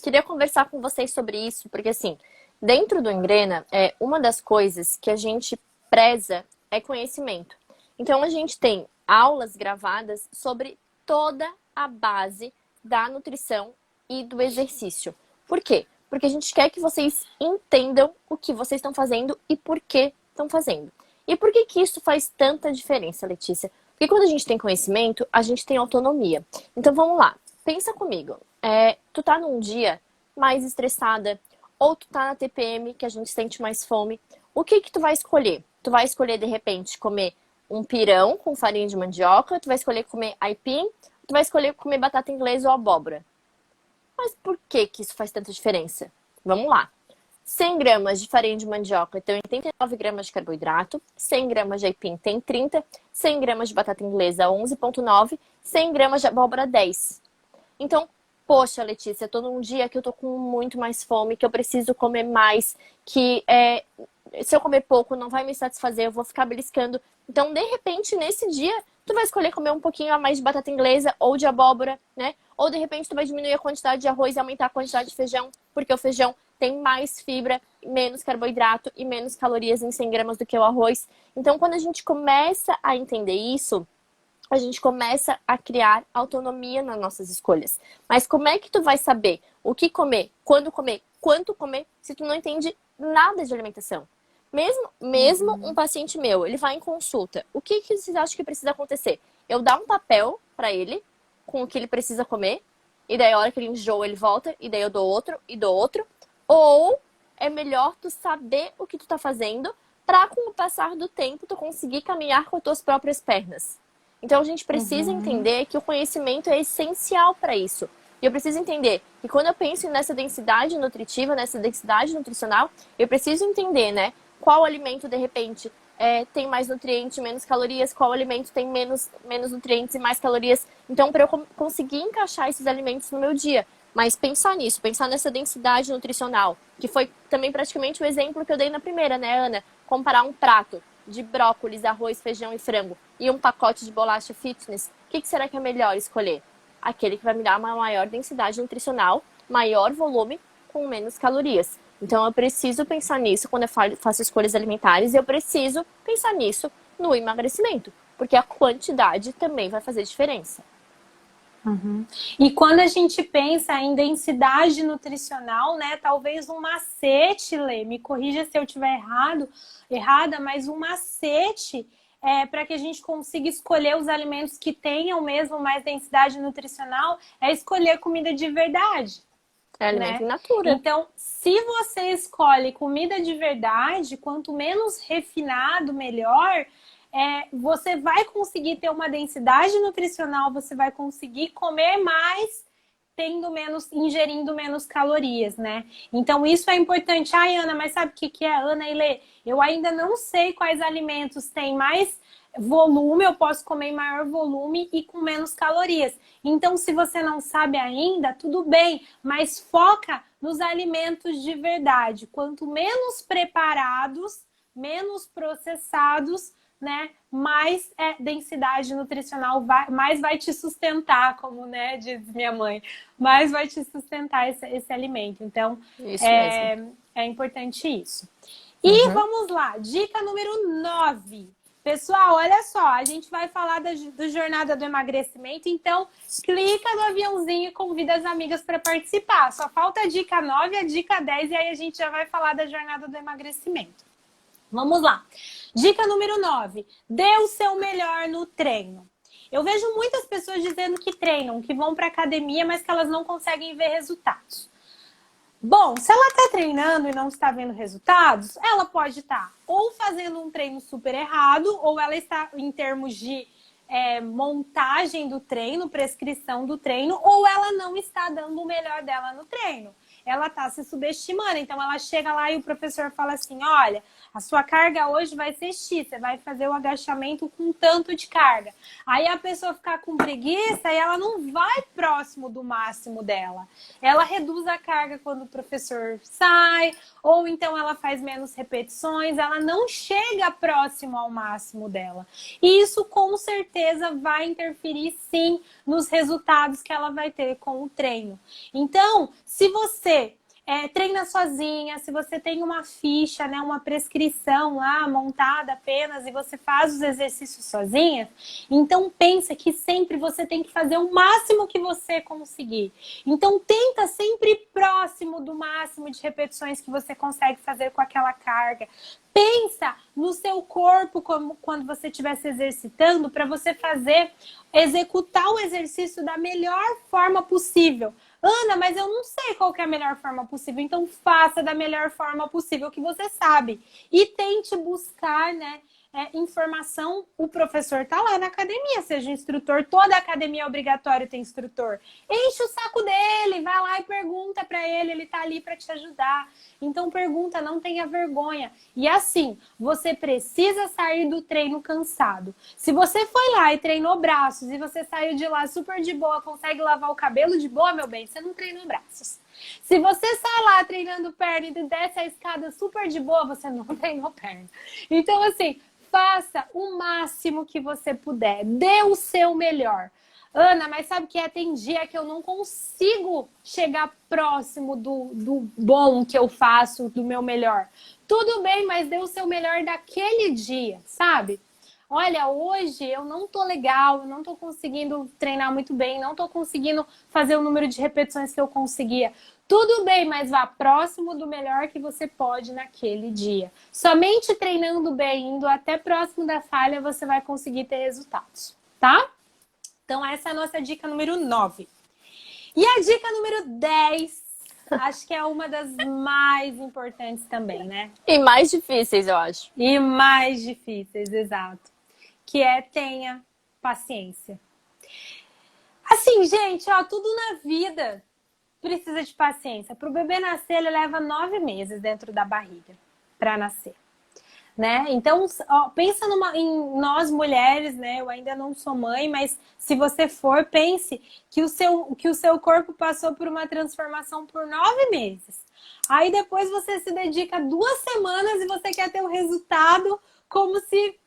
Queria conversar com vocês sobre isso, porque assim, dentro do Engrena, uma das coisas que a gente preza é conhecimento. Então, a gente tem aulas gravadas sobre toda a base da nutrição e do exercício. Por quê? Porque a gente quer que vocês entendam o que vocês estão fazendo e por que estão fazendo. E por que que isso faz tanta diferença, Letícia? Porque quando a gente tem conhecimento, a gente tem autonomia. Então vamos lá, pensa comigo. Tu tá num dia mais estressada, ou tu tá na TPM, que a gente sente mais fome. O que que tu vai escolher? Tu vai escolher, de repente, comer um pirão com farinha de mandioca, tu vai escolher comer aipim, tu vai escolher comer batata inglesa ou abóbora. Mas por que que isso faz tanta diferença? Vamos lá. 100 gramas de farinha de mandioca tem 89 gramas de carboidrato, 100 gramas de aipim tem 30, 100 gramas de batata inglesa 11,9, 100 gramas de abóbora 10. Então, poxa, Letícia, eu tô num dia que eu tô com muito mais fome, que eu preciso comer mais, que se eu comer pouco não vai me satisfazer, eu vou ficar beliscando. Então, de repente, nesse dia, tu vai escolher comer um pouquinho a mais de batata inglesa ou de abóbora, né? Ou, de repente, tu vai diminuir a quantidade de arroz e aumentar a quantidade de feijão, porque o feijão tem mais fibra, menos carboidrato e menos calorias em 100 gramas do que o arroz. Então, quando a gente começa a entender isso, a gente começa a criar autonomia nas nossas escolhas. Mas como é que tu vai saber o que comer, quando comer, quanto comer, se tu não entende nada de alimentação? Mesmo um paciente meu, ele vai em consulta. O que que vocês acham que precisa acontecer? Eu dar um papel para ele com o que ele precisa comer, e daí a hora que ele enjoa, ele volta, e daí eu dou outro, e dou outro. Ou é melhor tu saber o que tu tá fazendo para, com o passar do tempo, tu conseguir caminhar com as tuas próprias pernas. Então a gente precisa entender que o conhecimento é essencial para isso. E eu preciso entender que quando eu penso nessa densidade nutritiva, nessa densidade nutricional, eu preciso entender, né, qual alimento, de repente, tem mais nutrientes, menos calorias, qual alimento tem menos nutrientes e mais calorias. Então, para eu conseguir encaixar esses alimentos no meu dia. Mas pensar nisso, pensar nessa densidade nutricional, que foi também praticamente o exemplo que eu dei na primeira, né, Ana? Comparar um prato de brócolis, arroz, feijão e frango e um pacote de bolacha fitness, o que será que é melhor escolher? Aquele que vai me dar uma maior densidade nutricional, maior volume, com menos calorias. Então eu preciso pensar nisso quando eu faço escolhas alimentares e eu preciso pensar nisso no emagrecimento, porque a quantidade também vai fazer diferença. E quando a gente pensa em densidade nutricional, né, talvez um macete, Lê, me corrija se eu estiver errada, mas um macete para que a gente consiga escolher os alimentos que tenham mesmo mais densidade nutricional é escolher comida de verdade. É alimento Né? in natura. Então, se você escolhe comida de verdade, quanto menos refinado, melhor, você vai conseguir ter uma densidade nutricional, você vai conseguir comer mais, ingerindo menos calorias, né? Então, isso é importante. Ai, Ana, mas sabe o que é, Ana e Lê? Eu ainda não sei quais alimentos têm mais volume, eu posso comer em maior volume e com menos calorias. Então, se você não sabe ainda, tudo bem, mas foca nos alimentos de verdade. Quanto menos preparados, menos processados, né, mais densidade nutricional, mais vai te sustentar, como, né, diz minha mãe, mais vai te sustentar esse alimento. Então, é importante isso. E vamos lá, dica número 9. Pessoal, olha só, a gente vai falar do Jornada do Emagrecimento, então clica no aviãozinho e convida as amigas para participar. Só falta a dica 9, a dica 10 e aí a gente já vai falar da Jornada do Emagrecimento. Vamos lá. Dica número 9. Dê o seu melhor no treino. Eu vejo muitas pessoas dizendo que treinam, que vão para academia, mas que elas não conseguem ver resultados. Bom, se ela está treinando e não está vendo resultados, ela pode estar ou fazendo um treino super errado, ou ela está em termos de montagem do treino, prescrição do treino, ou ela não está dando o melhor dela no treino. Ela está se subestimando. Então, ela chega lá e o professor fala assim, olha, a sua carga hoje vai ser X, você vai fazer o agachamento com tanto de carga. Aí a pessoa fica com preguiça e ela não vai próximo do máximo dela. Ela reduz a carga quando o professor sai, ou então ela faz menos repetições, ela não chega próximo ao máximo dela. E isso com certeza vai interferir sim nos resultados que ela vai ter com o treino. Então, se você treina sozinha, se você tem uma ficha, né, uma prescrição lá montada apenas e você faz os exercícios sozinha, então pensa que sempre você tem que fazer o máximo que você conseguir. Então tenta sempre próximo do máximo de repetições que você consegue fazer com aquela carga. Pensa no seu corpo como quando você estiver se exercitando para você executar o exercício da melhor forma possível. Ana, mas eu não sei qual que é a melhor forma possível. Então faça da melhor forma possível que você sabe. E tente buscar, né, informação. O professor tá lá na academia, seja instrutor. Toda academia é obrigatório ter instrutor. Enche o saco dele, vai lá e pergunta para ele tá ali para te ajudar. Então pergunta, não tenha vergonha. E assim, você precisa sair do treino cansado. Se você foi lá e treinou braços e você saiu de lá super de boa, consegue lavar o cabelo de boa, meu bem, você não treinou braços. Se você sai lá treinando perna e desce a escada super de boa, você não treinou perna. Então assim, faça o máximo que você puder. Dê o seu melhor. Ana, mas sabe que tem dia que eu não consigo chegar próximo do bom que eu faço, do meu melhor. Tudo bem, mas dê o seu melhor daquele dia, sabe? Olha, hoje eu não tô legal, eu não tô conseguindo treinar muito bem, não tô conseguindo fazer o número de repetições que eu conseguia. Tudo bem, mas vá próximo do melhor que você pode naquele dia. Somente treinando bem, indo até próximo da falha, você vai conseguir ter resultados, tá? Então, essa é a nossa dica número 9. E a dica número 10, acho que é uma das mais importantes também, né? E mais difíceis, eu acho. E mais difíceis, exato. Que é tenha paciência. Assim, gente, ó, tudo na vida precisa de paciência. Para o bebê nascer, ele leva 9 meses dentro da barriga para nascer. Né? Então, ó, pensa em nós mulheres, né? Eu ainda não sou mãe, mas se você for, pense que o seu corpo passou por uma transformação por 9 meses. Aí depois você se dedica 2 semanas e você quer ter o resultado como se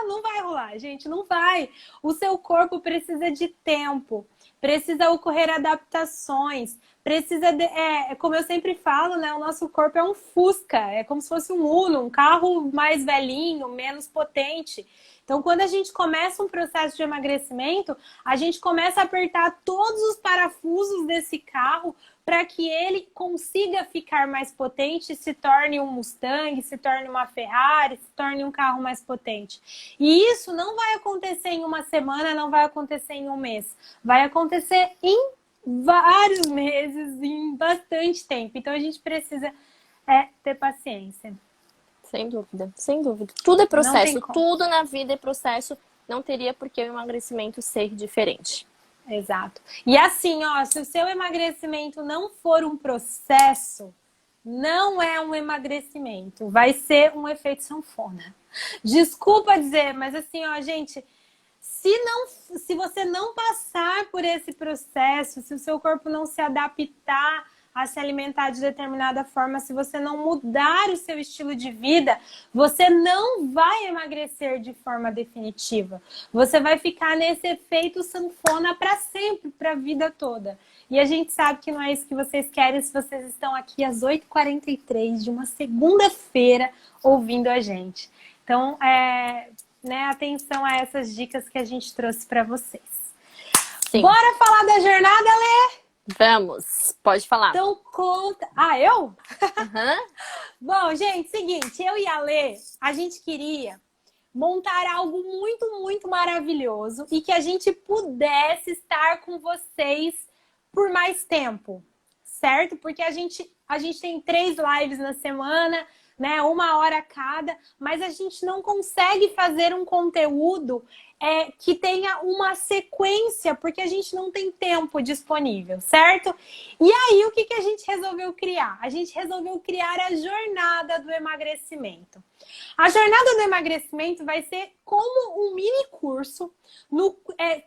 não vai rolar, gente, não vai. O seu corpo precisa de tempo, precisa ocorrer adaptações, precisa como eu sempre falo, né? O nosso corpo é um Fusca, é como se fosse um Uno, um carro mais velhinho, menos potente. Então, quando a gente começa um processo de emagrecimento, a gente começa a apertar todos os parafusos desse carro para que ele consiga ficar mais potente, se torne um Mustang, se torne uma Ferrari, se torne um carro mais potente. E isso não vai acontecer em uma semana, não vai acontecer em um mês. Vai acontecer em vários meses, em bastante tempo. Então, a gente precisa ter paciência. Sem dúvida, sem dúvida. Tudo é processo, tudo na vida é processo. Não teria por que o emagrecimento ser diferente. Exato. E assim, ó, se o seu emagrecimento não for um processo, não é um emagrecimento, vai ser um efeito sanfona. Desculpa dizer, mas assim, ó, gente, se você não passar por esse processo, se o seu corpo não se adaptar a se alimentar de determinada forma, se você não mudar o seu estilo de vida, você não vai emagrecer de forma definitiva. Você vai ficar nesse efeito sanfona para sempre, para a vida toda. E a gente sabe que não é isso que vocês querem se vocês estão aqui às 8h43 de uma segunda-feira ouvindo a gente. Então, né, atenção a essas dicas que a gente trouxe para vocês. Sim. Bora falar da jornada, Lê? Vamos, pode falar. Então conta... Ah, eu? Uhum. Bom, gente, seguinte, eu e a Lê, a gente queria montar algo muito, muito maravilhoso e que a gente pudesse estar com vocês por mais tempo, certo? Porque a gente tem 3 lives na semana, né? 1 hora cada, mas a gente não consegue fazer um conteúdo que tenha uma sequência, porque a gente não tem tempo disponível, certo? E aí, o que a gente resolveu criar? A gente resolveu criar a jornada do emagrecimento. A jornada do emagrecimento vai ser como um mini curso,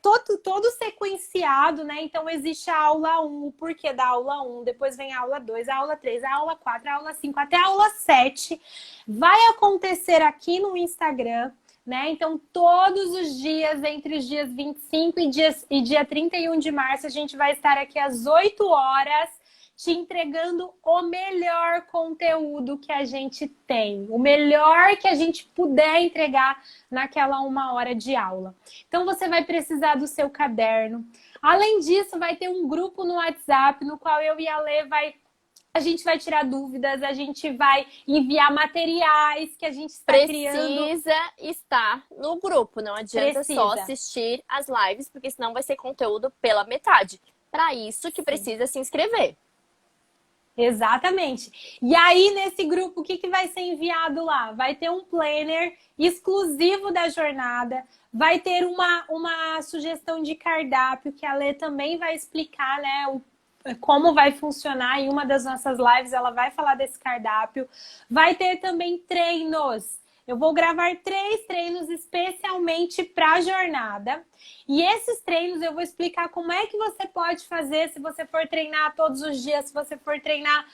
todo sequenciado, né? Então, existe a aula 1, o porquê da aula 1, depois vem a aula 2, a aula 3, a aula 4, a aula 5, até a aula 7. Vai acontecer aqui no Instagram, né? Então, todos os dias, entre os dias 25 e dia 31 de março, a gente vai estar aqui às 8 horas, te entregando o melhor conteúdo que a gente tem, o melhor que a gente puder entregar naquela 1 hora de aula. Então, você vai precisar do seu caderno. Além disso, vai ter um grupo no WhatsApp, no qual eu e a Lê a gente vai tirar dúvidas, a gente vai enviar materiais que a gente está criando. Precisa estar no grupo, não adianta só assistir as lives, porque senão vai ser conteúdo pela metade. Para isso que precisa se inscrever. Exatamente. E aí, nesse grupo, o que vai ser enviado lá? Vai ter um planner exclusivo da jornada, vai ter uma sugestão de cardápio, que a Lê também vai explicar, né, como vai funcionar. Em uma das nossas lives, ela vai falar desse cardápio. Vai ter também treinos. Eu vou gravar 3 treinos especialmente para a jornada. E esses treinos eu vou explicar como é que você pode fazer se você for treinar todos os dias, se você for treinar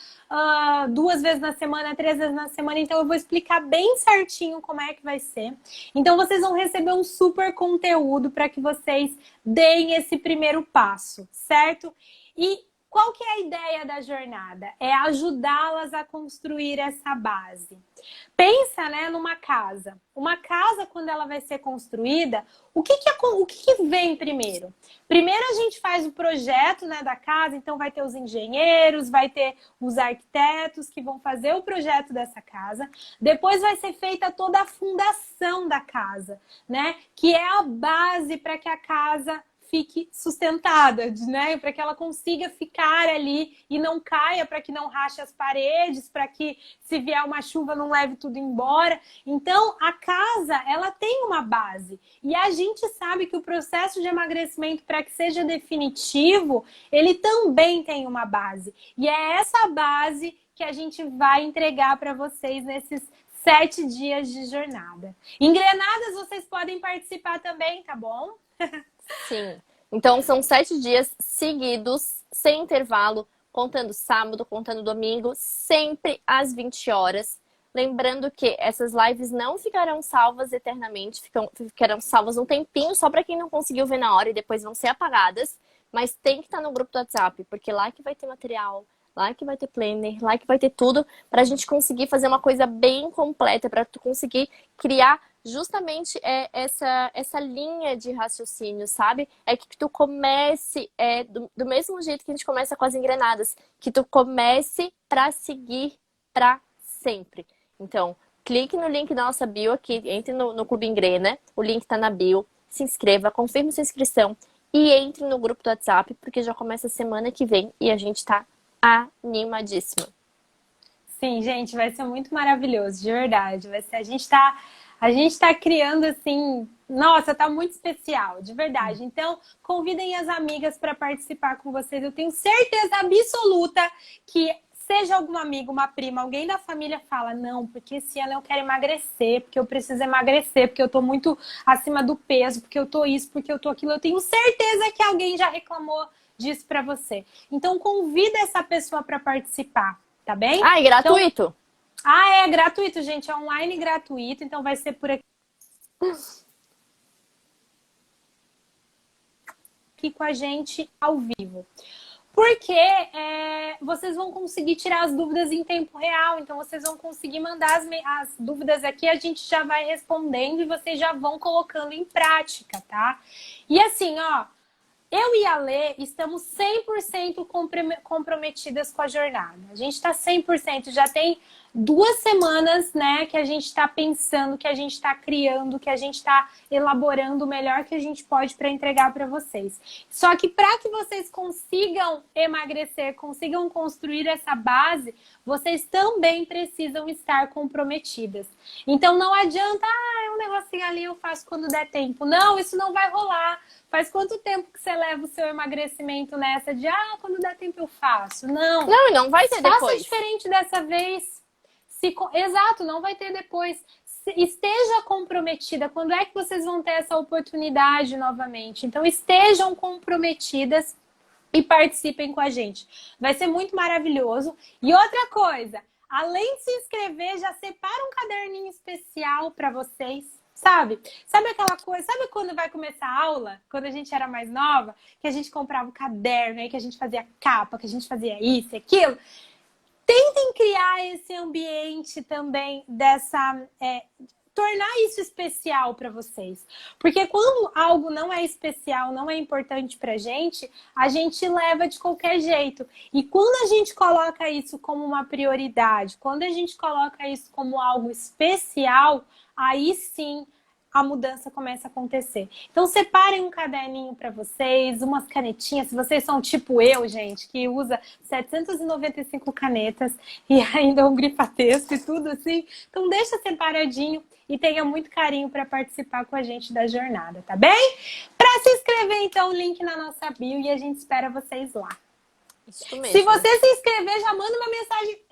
2 vezes na semana, 3 vezes na semana. Então eu vou explicar bem certinho como é que vai ser. Então vocês vão receber um super conteúdo para que vocês deem esse primeiro passo, certo? E qual que é a ideia da jornada? É ajudá-las a construir essa base. Pensa, né, numa casa. Uma casa, quando ela vai ser construída, o que vem primeiro? Primeiro a gente faz o projeto, né, da casa, então vai ter os engenheiros, vai ter os arquitetos que vão fazer o projeto dessa casa. Depois vai ser feita toda a fundação da casa, né, que é a base para que a casa fique sustentada, né? Para que ela consiga ficar ali e não caia, para que não rache as paredes, para que se vier uma chuva não leve tudo embora. Então, a casa, ela tem uma base. E a gente sabe que o processo de emagrecimento, para que seja definitivo, ele também tem uma base. E é essa base que a gente vai entregar para vocês nesses 7 dias de jornada. Engrenadas, vocês podem participar também, tá bom? Sim. Então, são 7 dias seguidos, sem intervalo, contando sábado, contando domingo, sempre às 20 horas. Lembrando que essas lives não ficarão salvas eternamente, ficarão salvas um tempinho, só para quem não conseguiu ver na hora e depois vão ser apagadas. Mas tem que estar no grupo do WhatsApp, porque lá que vai ter material, lá que vai ter planner, lá que vai ter tudo, para a gente conseguir fazer uma coisa bem completa, para tu conseguir criar justamente essa linha de raciocínio, sabe? É que tu comece do mesmo jeito que a gente começa com as engrenadas, que tu comece para seguir para sempre. Então, clique no link da nossa bio aqui, entre no Clube Engrena, o link tá na bio, se inscreva, confirme sua inscrição e entre no grupo do WhatsApp, porque já começa a semana que vem e a gente tá animadíssima. Sim, gente, vai ser muito maravilhoso, de verdade. Vai ser, a gente tá criando assim, nossa, tá muito especial, de verdade. Então, convidem as amigas para participar com vocês. Eu tenho certeza absoluta que seja algum amigo, uma prima, alguém da família fala, não, porque esse ano eu quero emagrecer, porque eu preciso emagrecer, porque eu tô muito acima do peso, porque eu tô isso, porque eu tô aquilo. Eu tenho certeza que alguém já reclamou disso para você. Então, convida essa pessoa para participar, tá bem? Ah, e gratuito? Então, é gratuito, gente. É online gratuito, então vai ser por aqui com a gente ao vivo. Porque vocês vão conseguir tirar as dúvidas em tempo real. Então, vocês vão conseguir mandar as dúvidas aqui, a gente já vai respondendo e vocês já vão colocando em prática, tá? E assim, ó, eu e a Lê estamos 100% comprometidas com a jornada. A gente está 100%, já tem 2 semanas, né, que a gente está pensando, que a gente está criando, que a gente está elaborando o melhor que a gente pode para entregar para vocês. Só que para que vocês consigam emagrecer, consigam construir essa base, vocês também precisam estar comprometidas. Então não adianta, é um negocinho ali, eu faço quando der tempo. Não, isso não vai rolar. Faz quanto tempo que você leva o seu emagrecimento nessa de, quando der tempo eu faço? Não. Não, e não vai ter depois. Faça diferente dessa vez. Exato, não vai ter depois. Esteja comprometida. Quando é que vocês vão ter essa oportunidade novamente? Então, estejam comprometidas e participem com a gente. Vai ser muito maravilhoso. E outra coisa, além de se inscrever, já separa um caderninho especial para vocês. Sabe aquela coisa? Sabe quando vai começar a aula? Quando a gente era mais nova? Que a gente comprava o caderno, aí que a gente fazia capa, que a gente fazia isso e aquilo. Tentem criar esse ambiente também tornar isso especial para vocês. Porque quando algo não é especial, não é importante pra gente, a gente leva de qualquer jeito. E quando a gente coloca isso como uma prioridade, quando a gente coloca isso como algo especial, aí sim a mudança começa a acontecer. Então, separem um caderninho para vocês, umas canetinhas. Se vocês são tipo eu, gente, que usa 795 canetas e ainda um grifa-texto e tudo assim, então deixa separadinho e tenha muito carinho para participar com a gente da jornada, tá bem? Para se inscrever, então, o link na nossa bio e a gente espera vocês lá. Isso mesmo. Se você se inscrever, já manda uma mensagem.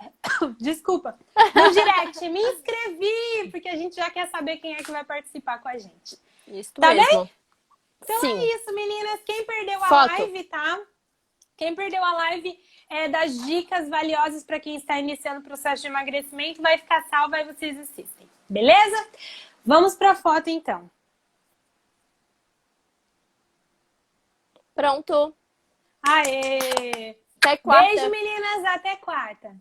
Desculpa. No direct. Me inscrevi, porque a gente já quer saber quem é que vai participar com a gente. Isso tá mesmo. Bem? Então Sim. é isso, meninas. Quem perdeu a Foto. live, tá? Quem perdeu a live das dicas valiosas para quem está iniciando o processo de emagrecimento vai ficar salva e vocês assistem. Beleza? Vamos para a foto, então. Pronto. Aê! Até quarta. Beijo, meninas. Até quarta.